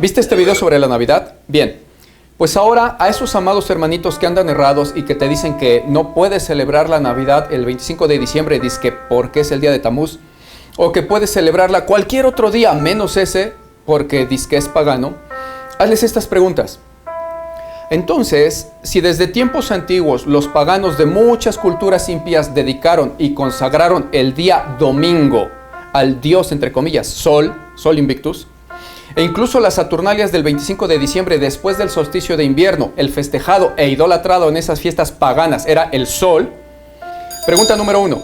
¿Viste este video sobre la Navidad? Bien, pues ahora a esos amados hermanitos que andan errados y que te dicen que no puedes celebrar la Navidad el 25 de diciembre, dizque porque es el día de Tamuz, o que puedes celebrarla cualquier otro día menos ese, porque dizque es pagano, hazles estas preguntas. Entonces, si desde tiempos antiguos los paganos de muchas culturas impías dedicaron y consagraron el día domingo al dios, entre comillas, Sol Invictus, e incluso las Saturnalias del 25 de diciembre después del solsticio de invierno, el festejado e idolatrado en esas fiestas paganas era el Sol. Pregunta número 1.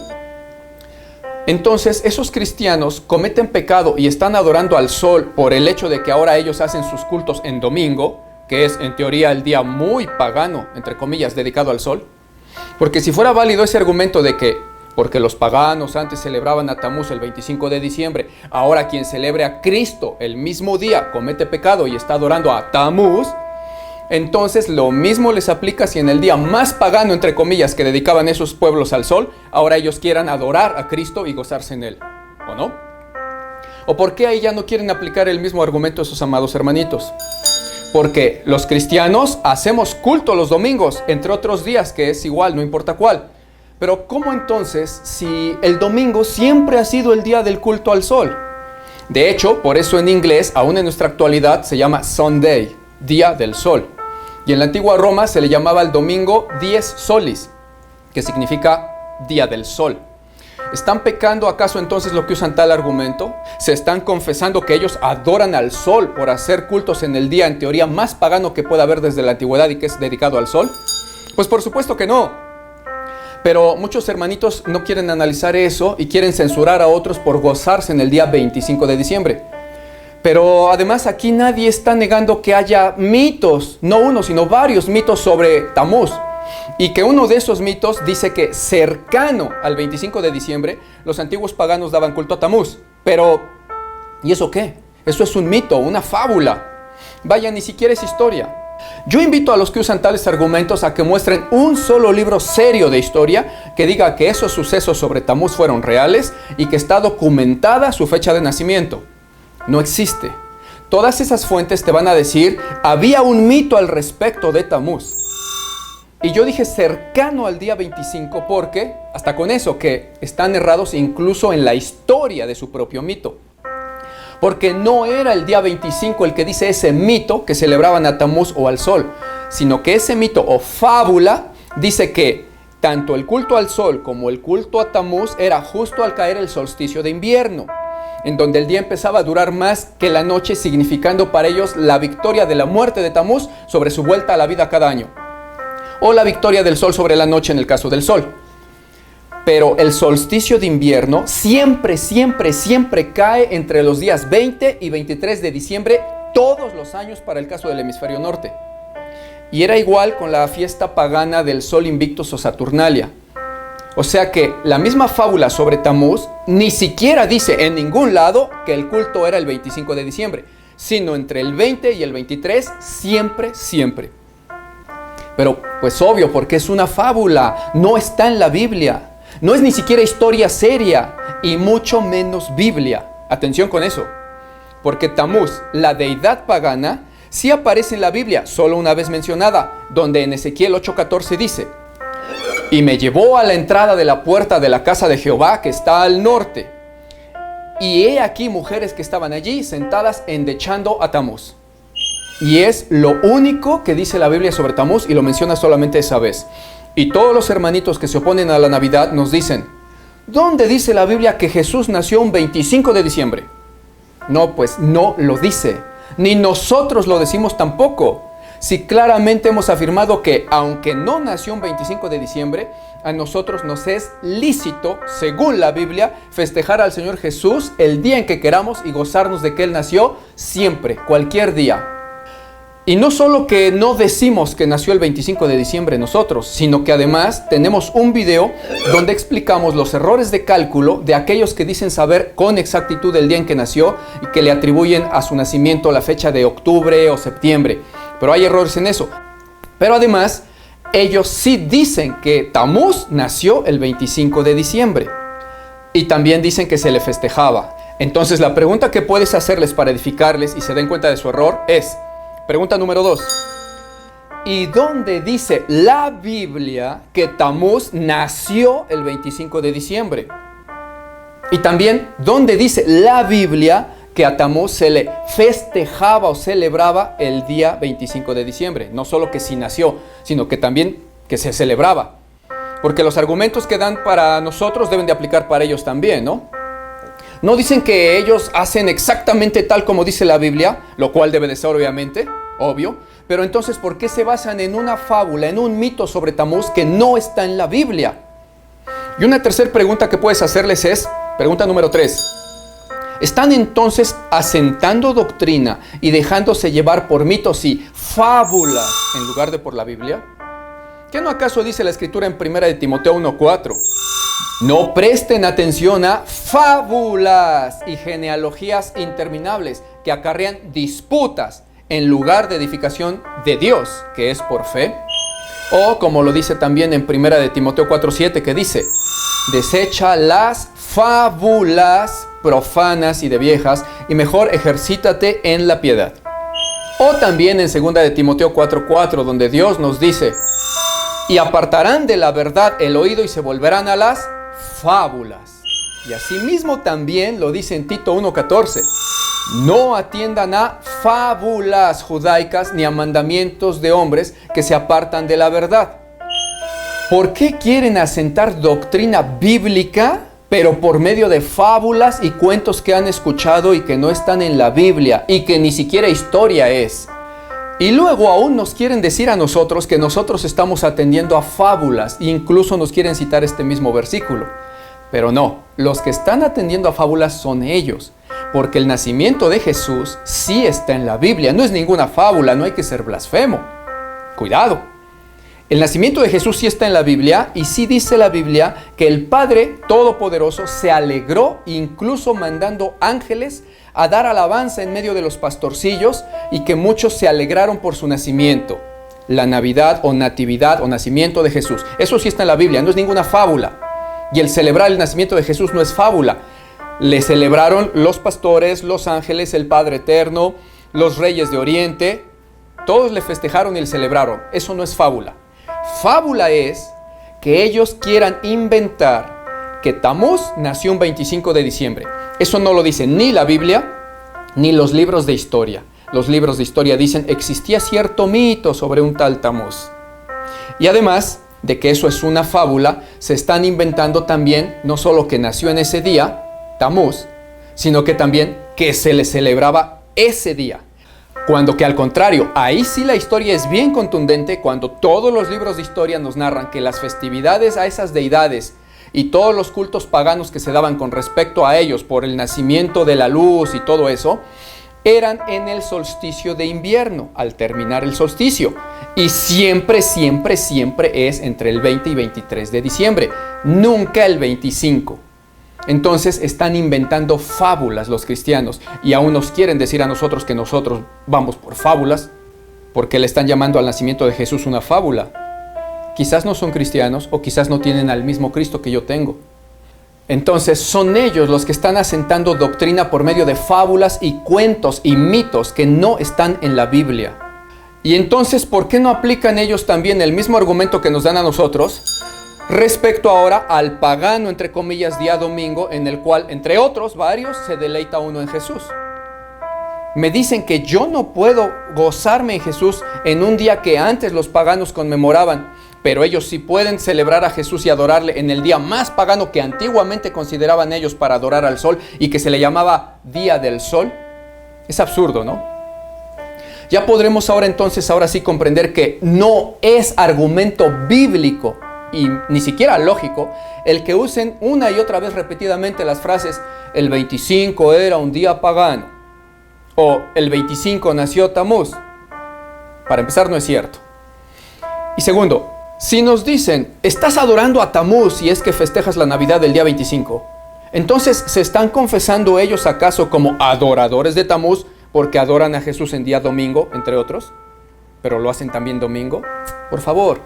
Entonces, esos cristianos cometen pecado y están adorando al Sol por el hecho de que ahora ellos hacen sus cultos en domingo, que es en teoría el día muy pagano, entre comillas, dedicado al Sol. Porque si fuera válido ese argumento de que porque los paganos antes celebraban a Tamuz el 25 de diciembre, ahora quien celebre a Cristo el mismo día comete pecado y está adorando a Tamuz, entonces lo mismo les aplica si en el día más pagano, entre comillas, que dedicaban esos pueblos al Sol, ahora ellos quieran adorar a Cristo y gozarse en él, ¿o no? ¿O por qué ahí ya no quieren aplicar el mismo argumento a esos amados hermanitos? Porque los cristianos hacemos culto los domingos, entre otros días, que es igual, no importa cuál. Pero ¿cómo entonces si el domingo siempre ha sido el día del culto al Sol? De hecho, por eso en inglés, aún en nuestra actualidad, se llama Sunday, Día del Sol. Y en la antigua Roma se le llamaba el domingo Dies Solis, que significa Día del Sol. ¿Están pecando acaso entonces lo que usan tal argumento? ¿Se están confesando que ellos adoran al Sol por hacer cultos en el día en teoría más pagano que pueda haber desde la antigüedad y que es dedicado al Sol? Pues por supuesto que no. Pero muchos hermanitos no quieren analizar eso y quieren censurar a otros por gozarse en el día 25 de diciembre. Pero además aquí nadie está negando que haya mitos, no uno, sino varios mitos sobre Tamuz. Y que uno de esos mitos dice que cercano al 25 de diciembre, los antiguos paganos daban culto a Tamuz. Pero, ¿y eso qué? Eso es un mito, una fábula. Vaya, ni siquiera es historia. Yo invito a los que usan tales argumentos a que muestren un solo libro serio de historia que diga que esos sucesos sobre Tamuz fueron reales y que está documentada su fecha de nacimiento. No existe. Todas esas fuentes te van a decir, había un mito al respecto de Tamuz. Y yo dije cercano al día 25 porque, hasta con eso, que están errados incluso en la historia de su propio mito. Porque no era el día 25 el que dice ese mito que celebraban a Tamuz o al Sol, sino que ese mito o fábula dice que tanto el culto al Sol como el culto a Tamuz era justo al caer el solsticio de invierno, en donde el día empezaba a durar más que la noche, significando para ellos la victoria de la muerte de Tamuz sobre su vuelta a la vida cada año, o la victoria del Sol sobre la noche en el caso del Sol. Pero el solsticio de invierno siempre cae entre los días 20 y 23 de diciembre todos los años para el caso del hemisferio norte. Y era igual con la fiesta pagana del Sol Invictus o Saturnalia. O sea que la misma fábula sobre Tamuz ni siquiera dice en ningún lado que el culto era el 25 de diciembre, sino entre el 20 y el 23 siempre. Pero pues obvio, porque es una fábula, no está en la Biblia. No es ni siquiera historia seria y mucho menos Biblia. Atención con eso. Porque Tamuz, la deidad pagana, sí aparece en la Biblia, solo una vez mencionada, donde en Ezequiel 8:14 dice: y me llevó a la entrada de la puerta de la casa de Jehová que está al norte. Y he aquí mujeres que estaban allí sentadas endechando a Tamuz. Y es lo único que dice la Biblia sobre Tamuz y lo menciona solamente esa vez. Y todos los hermanitos que se oponen a la Navidad nos dicen, ¿dónde dice la Biblia que Jesús nació un 25 de diciembre? No, pues no lo dice. Ni nosotros lo decimos tampoco. Si claramente hemos afirmado que, aunque no nació un 25 de diciembre, a nosotros nos es lícito, según la Biblia, festejar al Señor Jesús el día en que queramos y gozarnos de que Él nació siempre, cualquier día. Y no solo que no decimos que nació el 25 de diciembre nosotros, sino que además tenemos un video donde explicamos los errores de cálculo de aquellos que dicen saber con exactitud el día en que nació y que le atribuyen a su nacimiento la fecha de octubre o septiembre. Pero hay errores en eso. Pero además, ellos sí dicen que Tamuz nació el 25 de diciembre. Y también dicen que se le festejaba. Entonces la pregunta que puedes hacerles para edificarles y se den cuenta de su error es, pregunta número 2. ¿Y dónde dice la Biblia que Tamuz nació el 25 de diciembre? Y también, ¿dónde dice la Biblia que a Tamuz se le festejaba o celebraba el día 25 de diciembre? No solo que sí nació, sino que también que se celebraba. Porque los argumentos que dan para nosotros deben de aplicar para ellos también, ¿no? No dicen que ellos hacen exactamente tal como dice la Biblia, lo cual debe de ser obviamente, obvio. Pero entonces, ¿por qué se basan en una fábula, en un mito sobre Tamuz que no está en la Biblia? Y una tercera pregunta que puedes hacerles es, pregunta número 3. ¿Están entonces asentando doctrina y dejándose llevar por mitos y fábulas en lugar de por la Biblia? ¿Qué no acaso dice la Escritura en 1 de Timoteo 1:4? No presten atención a fábulas y genealogías interminables que acarrean disputas en lugar de edificación de Dios, que es por fe. O como lo dice también en 1 de Timoteo 4:7, que dice, desecha las fábulas profanas y de viejas, y mejor ejercítate en la piedad. O también en 2 de Timoteo 4:4, donde Dios nos dice, y apartarán de la verdad el oído y se volverán a las fábulas. Y asimismo también lo dice en Tito 1:14, no atiendan a fábulas judaicas ni a mandamientos de hombres que se apartan de la verdad. ¿Por qué quieren asentar doctrina bíblica, pero por medio de fábulas y cuentos que han escuchado y que no están en la Biblia y que ni siquiera historia es? Y luego aún nos quieren decir a nosotros que nosotros estamos atendiendo a fábulas, e incluso nos quieren citar este mismo versículo. Pero no, los que están atendiendo a fábulas son ellos, porque el nacimiento de Jesús sí está en la Biblia, no es ninguna fábula, no hay que ser blasfemo. Cuidado. El nacimiento de Jesús sí está en la Biblia, y sí dice la Biblia que el Padre Todopoderoso se alegró, incluso mandando ángeles a dar alabanza en medio de los pastorcillos, y que muchos se alegraron por su nacimiento. La Navidad o Natividad o nacimiento de Jesús. Eso sí está en la Biblia, no es ninguna fábula. Y el celebrar el nacimiento de Jesús no es fábula. Le celebraron los pastores, los ángeles, el Padre Eterno, los reyes de Oriente. Todos le festejaron y le celebraron. Eso no es fábula. Fábula es que ellos quieran inventar que Tamuz nació un 25 de diciembre. Eso no lo dice ni la Biblia ni los libros de historia. Los libros de historia dicen existía cierto mito sobre un tal Tamuz. Y además de que eso es una fábula, se están inventando también no solo que nació en ese día, Tamuz, sino que también que se le celebraba ese día. Cuando que al contrario, ahí sí la historia es bien contundente, cuando todos los libros de historia nos narran que las festividades a esas deidades y todos los cultos paganos que se daban con respecto a ellos por el nacimiento de la luz y todo eso, eran en el solsticio de invierno, al terminar el solsticio. Y siempre, siempre, siempre es entre el 20 y 23 de diciembre, nunca el 25. Entonces están inventando fábulas los cristianos, y aún nos quieren decir a nosotros que nosotros vamos por fábulas, porque le están llamando al nacimiento de Jesús una fábula. Quizás no son cristianos, o quizás no tienen al mismo Cristo que yo tengo. Entonces son ellos los que están asentando doctrina por medio de fábulas y cuentos y mitos que no están en la Biblia. Y entonces, ¿por qué no aplican ellos también el mismo argumento que nos dan a nosotros respecto ahora al pagano, entre comillas, día domingo, en el cual, entre otros varios, se deleita uno en Jesús? Me dicen que yo no puedo gozarme en Jesús en un día que antes los paganos conmemoraban, pero ellos sí pueden celebrar a Jesús y adorarle en el día más pagano que antiguamente consideraban ellos para adorar al sol y que se le llamaba Día del Sol. Es absurdo, ¿no? Ya podremos ahora sí comprender que no es argumento bíblico y ni siquiera lógico el que usen una y otra vez repetidamente las frases el 25 era un día pagano o el 25 nació Tamuz. Para empezar, no es cierto. Y segundo, si nos dicen, estás adorando a Tamuz y es que festejas la Navidad del día 25, entonces ¿se están confesando ellos acaso como adoradores de Tamuz porque adoran a Jesús en día domingo, entre otros? ¿Pero lo hacen también domingo? Por favor.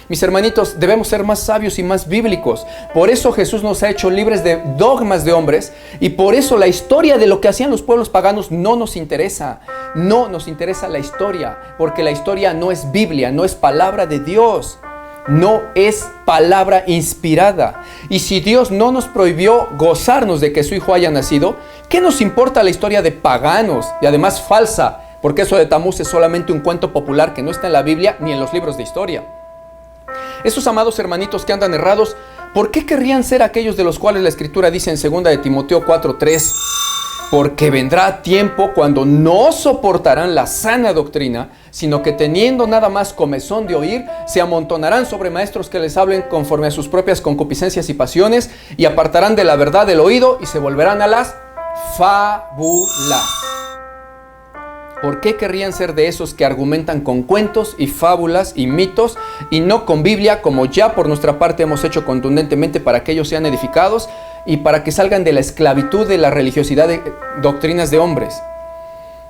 Mis hermanitos, debemos ser más sabios y más bíblicos. Por eso Jesús nos ha hecho libres de dogmas de hombres y por eso la historia de lo que hacían los pueblos paganos no nos interesa. No nos interesa la historia, porque la historia no es Biblia, no es palabra de Dios. No es palabra inspirada. Y si Dios no nos prohibió gozarnos de que su Hijo haya nacido, ¿qué nos importa la historia de paganos? Y además falsa, porque eso de Tamuz es solamente un cuento popular que no está en la Biblia ni en los libros de historia. Esos amados hermanitos que andan errados, ¿por qué querrían ser aquellos de los cuales la Escritura dice en 2 de Timoteo 4:3? Porque vendrá tiempo cuando no soportarán la sana doctrina, sino que teniendo nada más comezón de oír, se amontonarán sobre maestros que les hablen conforme a sus propias concupiscencias y pasiones, y apartarán de la verdad el oído y se volverán a las fábulas. ¿Por qué querrían ser de esos que argumentan con cuentos y fábulas y mitos y no con Biblia, como ya por nuestra parte hemos hecho contundentemente para que ellos sean edificados y para que salgan de la esclavitud de la religiosidad de doctrinas de hombres?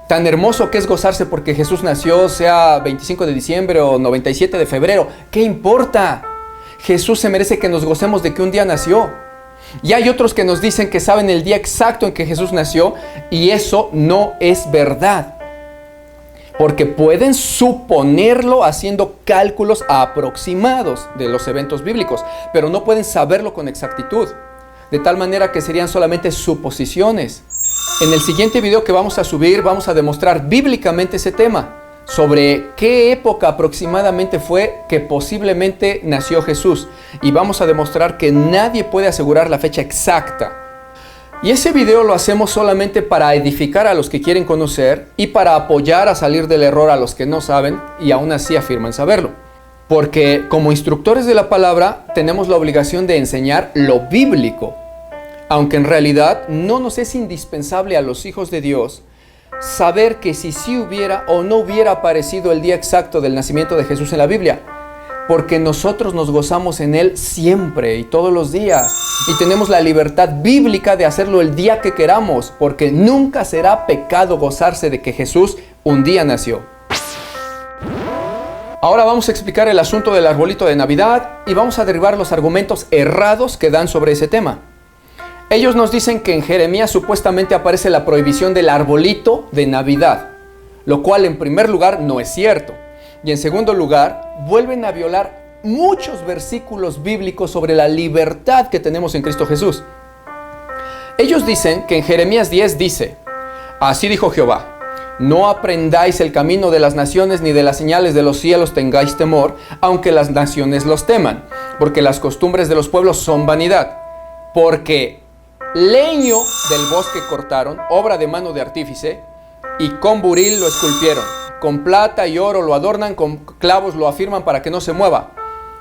Tan hermoso que es gozarse porque Jesús nació, sea 25 de diciembre o 97 de febrero. ¿Qué importa? Jesús se merece que nos gocemos de que un día nació. Y hay otros que nos dicen que saben el día exacto en que Jesús nació y eso no es verdad. Porque pueden suponerlo haciendo cálculos aproximados de los eventos bíblicos, pero no pueden saberlo con exactitud, de tal manera que serían solamente suposiciones. En el siguiente video que vamos a subir, vamos a demostrar bíblicamente ese tema, sobre qué época aproximadamente fue que posiblemente nació Jesús, y vamos a demostrar que nadie puede asegurar la fecha exacta. Y ese video lo hacemos solamente para edificar a los que quieren conocer y para apoyar a salir del error a los que no saben y aún así afirman saberlo. Porque como instructores de la palabra tenemos la obligación de enseñar lo bíblico, aunque en realidad no nos es indispensable a los hijos de Dios saber que si sí hubiera o no hubiera aparecido el día exacto del nacimiento de Jesús en la Biblia, porque nosotros nos gozamos en Él siempre y todos los días y tenemos la libertad bíblica de hacerlo el día que queramos, porque nunca será pecado gozarse de que Jesús un día nació. Ahora vamos a explicar el asunto del arbolito de Navidad y vamos a derribar los argumentos errados que dan sobre ese tema. Ellos nos dicen que en Jeremías supuestamente aparece la prohibición del arbolito de Navidad, lo cual en primer lugar no es cierto. Y en segundo lugar, vuelven a violar muchos versículos bíblicos sobre la libertad que tenemos en Cristo Jesús. Ellos dicen que en Jeremías 10 dice: así dijo Jehová, no aprendáis el camino de las naciones ni de las señales de los cielos tengáis temor, aunque las naciones los teman, porque las costumbres de los pueblos son vanidad. Porque leño del bosque cortaron, obra de mano de artífice, y con buril lo esculpieron. Con plata y oro lo adornan, con clavos lo afirman para que no se mueva.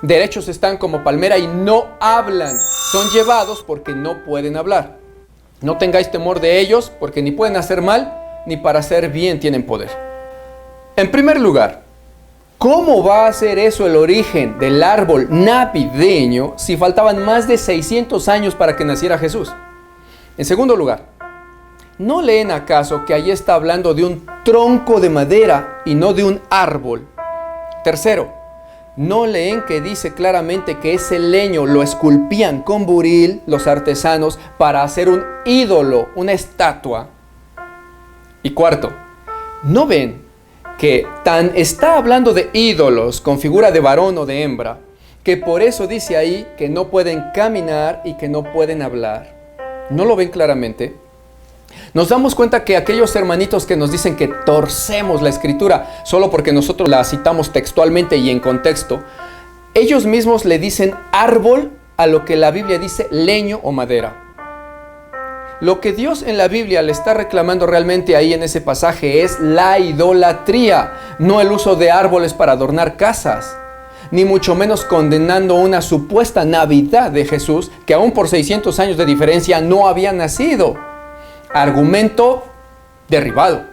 Derechos están como palmera y no hablan. Son llevados porque no pueden hablar. No tengáis temor de ellos, porque ni pueden hacer mal, ni para hacer bien tienen poder. En primer lugar, ¿cómo va a ser eso el origen del árbol navideño si faltaban más de 600 años para que naciera Jesús? En segundo lugar, ¿no leen acaso que allí está hablando de un tronco de madera y no de un árbol? Tercero, ¿no leen que dice claramente que ese leño lo esculpían con buril los artesanos para hacer un ídolo, una estatua? Y cuarto, ¿no ven que tan está hablando de ídolos con figura de varón o de hembra, que por eso dice ahí que no pueden caminar y que no pueden hablar? ¿No lo ven claramente? Nos damos cuenta que aquellos hermanitos que nos dicen que torcemos la Escritura solo porque nosotros la citamos textualmente y en contexto, ellos mismos le dicen árbol a lo que la Biblia dice leño o madera. Lo que Dios en la Biblia le está reclamando realmente ahí en ese pasaje es la idolatría, no el uso de árboles para adornar casas, ni mucho menos condenando una supuesta Navidad de Jesús que aún por 600 años de diferencia no había nacido. Argumento derribado.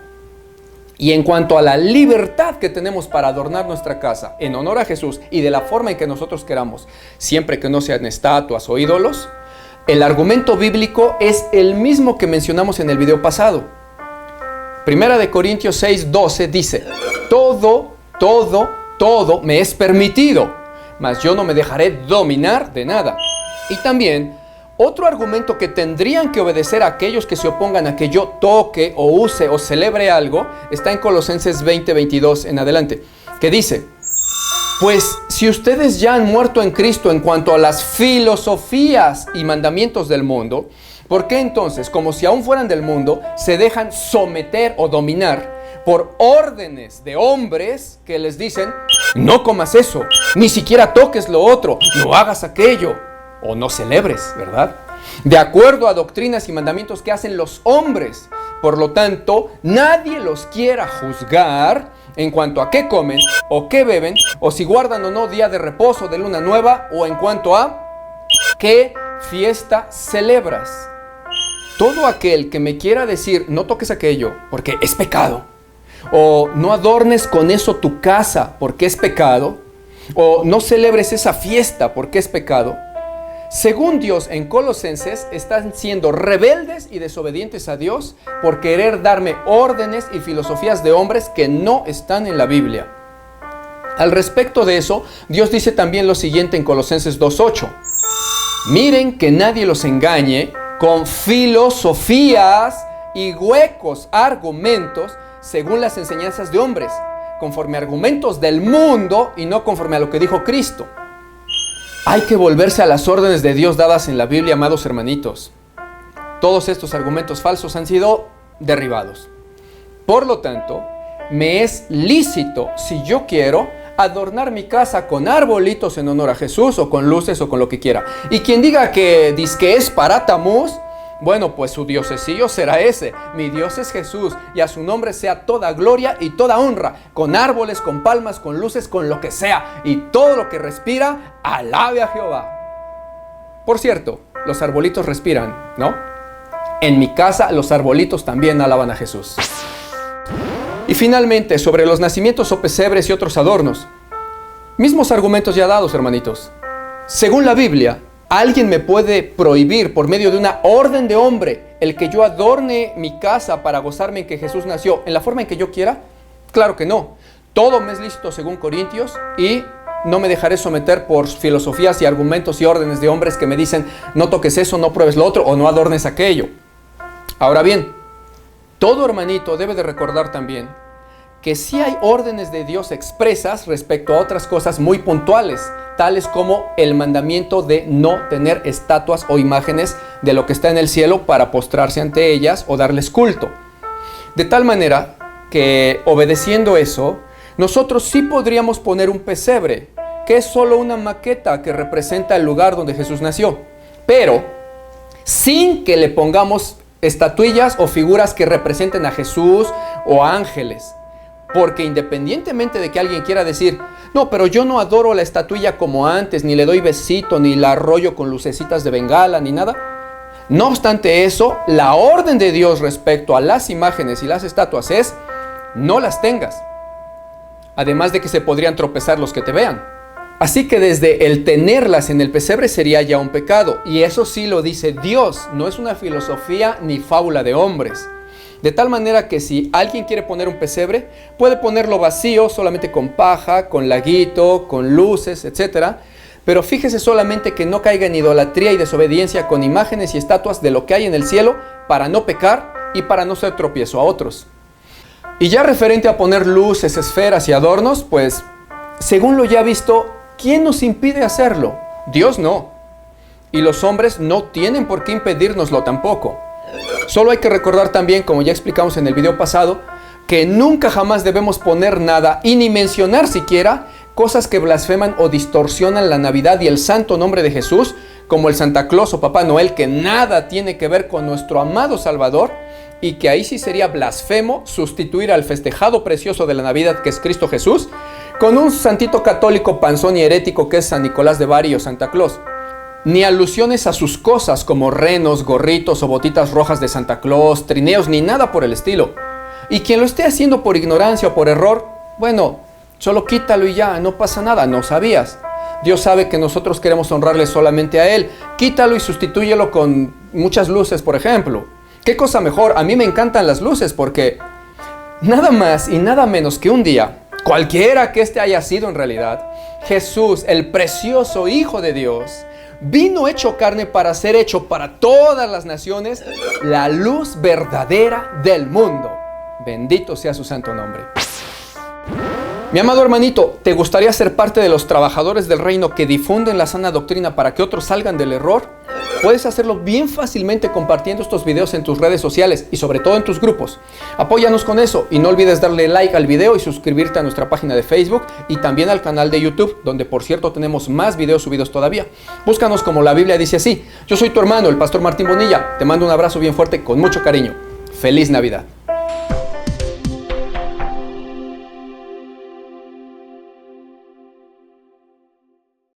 Y en cuanto a la libertad que tenemos para adornar nuestra casa en honor a Jesús y de la forma en que nosotros queramos, siempre que no sean estatuas o ídolos, el argumento bíblico es el mismo que mencionamos en el video pasado. Primera de Corintios 6:12 dice: todo me es permitido, mas yo no me dejaré dominar de nada. Y también, otro argumento que tendrían que obedecer a aquellos que se opongan a que yo toque o use o celebre algo, está en Colosenses 20:22 en adelante, que dice: pues si ustedes ya han muerto en Cristo en cuanto a las filosofías y mandamientos del mundo, ¿por qué entonces, como si aún fueran del mundo, se dejan someter o dominar por órdenes de hombres que les dicen: no comas eso, ni siquiera toques lo otro, no hagas aquello, o no celebres, ¿verdad? De acuerdo a doctrinas y mandamientos que hacen los hombres. Por lo tanto, nadie los quiera juzgar en cuanto a qué comen o qué beben, o si guardan o no día de reposo, de luna nueva, o en cuanto a qué fiesta celebras. Todo aquel que me quiera decir: no toques aquello porque es pecado, o no adornes con eso tu casa porque es pecado, o no celebres esa fiesta porque es pecado, según Dios en Colosenses están siendo rebeldes y desobedientes a Dios por querer darme órdenes y filosofías de hombres que no están en la Biblia. Al respecto de eso, Dios dice también lo siguiente en Colosenses 2:8: miren que nadie los engañe con filosofías y huecos argumentos según las enseñanzas de hombres, conforme a argumentos del mundo y no conforme a lo que dijo Cristo. Hay que volverse a las órdenes de Dios dadas en la Biblia, amados hermanitos. Todos estos argumentos falsos han sido derribados. Por lo tanto, me es lícito, si yo quiero, adornar mi casa con arbolitos en honor a Jesús, o con luces, o con lo que quiera. Y quien diga que dizque es para Tamuz, bueno, pues su diosecillo será ese. Mi Dios es Jesús, y a su nombre sea toda gloria y toda honra, con árboles, con palmas, con luces, con lo que sea, y todo lo que respira, alabe a Jehová. Por cierto, los arbolitos respiran, ¿no? En mi casa los arbolitos también alaban a Jesús. Y finalmente, sobre los nacimientos o pesebres y otros adornos. Mismos argumentos ya dados, hermanitos. Según la Biblia, ¿alguien me puede prohibir por medio de una orden de hombre el que yo adorne mi casa para gozarme en que Jesús nació en la forma en que yo quiera? Claro que no. Todo me es lícito según Corintios, y no me dejaré someter por filosofías y argumentos y órdenes de hombres que me dicen: no toques eso, no pruebes lo otro, o no adornes aquello. Ahora bien, todo hermanito debe de recordar también que sí hay órdenes de Dios expresas respecto a otras cosas muy puntuales, tales como el mandamiento de no tener estatuas o imágenes de lo que está en el cielo para postrarse ante ellas o darles culto. De tal manera que, obedeciendo eso, nosotros sí podríamos poner un pesebre, que es solo una maqueta que representa el lugar donde Jesús nació, pero sin que le pongamos estatuillas o figuras que representen a Jesús o a ángeles. Porque independientemente de que alguien quiera decir: no, pero yo no adoro la estatuilla como antes, ni le doy besito, ni la arrollo con lucecitas de bengala, ni nada. No obstante eso, la orden de Dios respecto a las imágenes y las estatuas es: no las tengas. Además de que se podrían tropezar los que te vean. Así que desde el tenerlas en el pesebre sería ya un pecado. Y eso sí lo dice Dios, no es una filosofía ni fábula de hombres. De tal manera que si alguien quiere poner un pesebre, puede ponerlo vacío, solamente con paja, con laguito, con luces, etc. Pero fíjese solamente que no caiga en idolatría y desobediencia con imágenes y estatuas de lo que hay en el cielo, para no pecar y para no ser tropiezo a otros. Y ya referente a poner luces, esferas y adornos, pues, según lo ya visto, ¿quién nos impide hacerlo? Dios no. Y los hombres no tienen por qué impedírnoslo tampoco. Solo hay que recordar también, como ya explicamos en el video pasado, que nunca jamás debemos poner nada y ni mencionar siquiera cosas que blasfeman o distorsionan la Navidad y el santo nombre de Jesús, como el Santa Claus o Papá Noel, que nada tiene que ver con nuestro amado Salvador, y que ahí sí sería blasfemo sustituir al festejado precioso de la Navidad, que es Cristo Jesús, con un santito católico panzón y herético que es San Nicolás de Bari o Santa Claus. Ni alusiones a sus cosas como renos, gorritos o botitas rojas de Santa Claus, trineos, ni nada por el estilo. Y quien lo esté haciendo por ignorancia o por error, bueno, solo quítalo y ya, no pasa nada, no sabías. Dios sabe que nosotros queremos honrarle solamente a Él. Quítalo y sustitúyelo con muchas luces, por ejemplo. ¿Qué cosa mejor? A mí me encantan las luces porque nada más y nada menos que un día, cualquiera que este haya sido en realidad, Jesús, el precioso Hijo de Dios, vino hecho carne para ser hecho para todas las naciones la luz verdadera del mundo. Bendito sea su santo nombre. Mi amado hermanito, ¿te gustaría ser parte de los trabajadores del reino que difunden la sana doctrina para que otros salgan del error? Puedes hacerlo bien fácilmente compartiendo estos videos en tus redes sociales y sobre todo en tus grupos. Apóyanos con eso y no olvides darle like al video y suscribirte a nuestra página de Facebook y también al canal de YouTube, donde por cierto tenemos más videos subidos todavía. Búscanos como la Biblia dice así. Yo soy tu hermano, el pastor Martín Bonilla. Te mando un abrazo bien fuerte con mucho cariño. ¡Feliz Navidad!